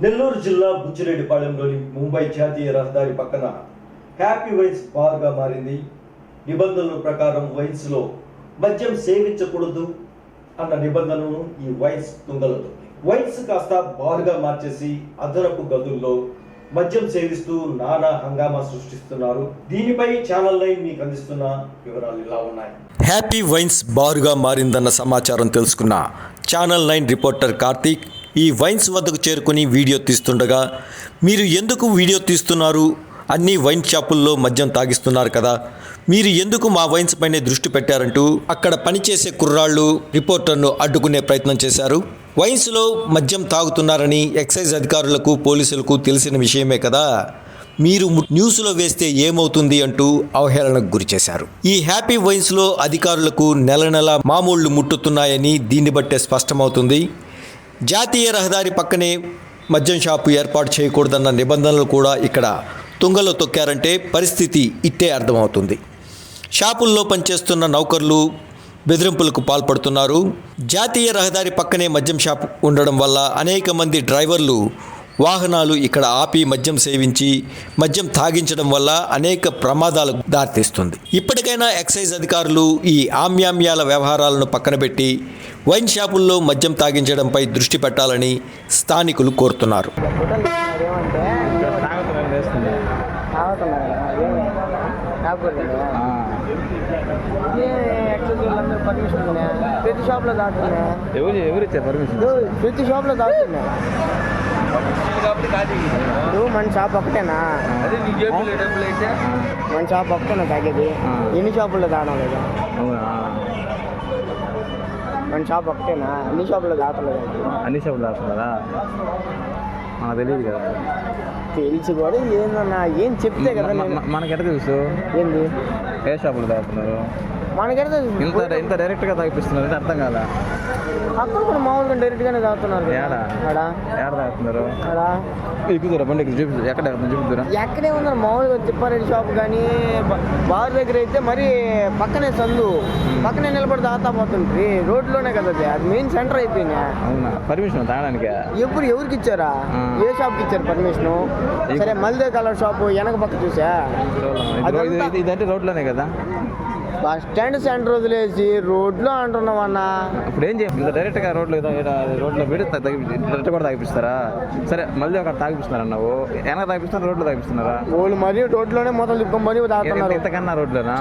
నెల్లూరు జిల్లా బుచ్చిరెడ్డిపాళెంలోని ముంబై జాతీయ రహదారి పక్కన హ్యాపీ వైన్స్ బార్గా మారింది. నిబంధనల ప్రకారం వైన్స్లో మద్యం సేవించకూడదు అన్న నిబంధనను ఈ వైన్స్ తుంగలో తొక్కింది. వైన్స్ కాస్త బార్గా మార్చేసి అదనపు గదుల్లో మద్యం సేవిస్తూ నానా హంగామా సృష్టిస్తున్నారు. దీనిపై ఛానల్ 9 మీకు అందిస్తున్న వివరాలు ఇలా ఉన్నాయి. హ్యాపీ వైన్స్ బార్గా మారిందన్న సమాచారం తెలుసుకున్న ఛానల్ 9 రిపోర్టర్ కార్తీక్ ఈ వైన్స్ వద్దకు చేరుకుని వీడియో తీస్తుండగా, మీరు ఎందుకు వీడియో తీస్తున్నారు, అన్ని వైన్ షాపుల్లో మద్యం తాగిస్తున్నారు కదా, మీరు ఎందుకు మా వైన్స్ పైనే దృష్టి పెట్టారంటూ అక్కడ పనిచేసే కుర్రాళ్ళు రిపోర్టర్ను అడ్డుకునే ప్రయత్నం చేశారు. వైన్స్లో మద్యం తాగుతున్నారని ఎక్సైజ్ అధికారులకు పోలీసులకు తెలిసిన విషయమే కదా, మీరు న్యూస్లో వేస్తే ఏమవుతుంది అంటూ అవహేళనకు గురి చేశారు. ఈ హ్యాపీ వైన్స్లో అధికారులకు నెల నెల మామూళ్లు ముట్టుతున్నాయని దీన్ని బట్టే స్పష్టమవుతుంది. జాతీయ రహదారి పక్కనే మద్యం షాపు ఏర్పాటు చేయకూడదన్న నిబంధనలు కూడా ఇక్కడ తుంగలో తొక్కారంటే పరిస్థితి ఇట్టే అర్థమవుతుంది. షాపుల్లో పనిచేస్తున్న నౌకర్లు బెదిరింపులకు పాల్పడుతున్నారు. జాతీయ రహదారి పక్కనే మద్యం షాపు ఉండడం వల్ల అనేక మంది డ్రైవర్లు వాహనాలు ఇక్కడ ఆపి మద్యం సేవించి మద్యం తాగించడం వల్ల అనేక ప్రమాదాలకు దారితీస్తుంది. ఇప్పటికైనా ఎక్సైజ్ అధికారులు ఈ ఆమ్యామ్యాల వ్యవహారాలను పక్కనబెట్టి వైన్ షాపుల్లో మద్యం తాగించడంపై దృష్టి పెట్టాలని స్థానికులు కోరుతున్నారు. ప్రతి షాప్లో తాగుతున్నా. ఎవరు ఇచ్చారు పర్మిషన్? ప్రతి షాప్లో తాగుతున్నా. మన షాప్ ఒకటేనా? మన షాప్ ఒకటేనా తాగేది? ఎన్ని షాపుల్లో తాగడం లేదా? మన షాప్ ఒకటేనా? అన్ని షాపుల్లో తాగలేదు. అన్ని షాపులు తాగుతున్నారా? మనకు తెలియదు కదా. తెలిసి కూడా ఏందన్నా, ఏం చెప్తే కదా. మనకెట తెలుసు ఏంది ఏ షాపులు తాగుతున్నారు? మనకెట ఇంత డైరెక్ట్గా తాగిపిస్తున్నారు అంటే అర్థం కాదా? అక్కడ కూడా మామూలుగా డైరెక్ట్గానే తాగుతున్నారు. ఏడ తాగుతున్నారు? ఎక్కుతురా బండి చూపి ఎక్కడ చూపుతురా? ఎక్కడే ఉన్నారు మామూలుగా తిప్పారెడ్డి షాప్ కానీ బార్ దగ్గర అయితే మరి పక్కనే సందు పక్కనే నిలబడి తాగుతా పోతుంది. రోడ్లోనే కదా అది మెయిన్ సెంటర్ అయిపోయినా. అవునా? పర్మిషన్ తాగడానికి ఎవరికి ఇచ్చారా? ఏ షాప్కి ఇచ్చారు పర్మిషన్? సరే మల్దే కలర్ షాప్ వెనక పక్క చూసా. ఇదంటే రోడ్లోనే కదా. బస్ స్టాండ్ సెంటర్ వదిలేసి రోడ్లో అంటున్నావన్నా. ఇప్పుడు ఏం చేయాలి? డైరెక్ట్గా రోడ్లో పెట్టి డైరెక్ట్ కూడా తాగిపిస్తారా? సరే మళ్ళీ అక్కడ తాగిపిస్తున్నారు అన్నావు, వెనక తాగిపిస్తున్నారు, రోడ్లో తాగిపిస్తున్నారా? వాళ్ళు మరీ రోడ్లోనే మొత్తం దిక్కుమని తాగుతున్నారు. ఇంతకన్నా రోడ్లోనా?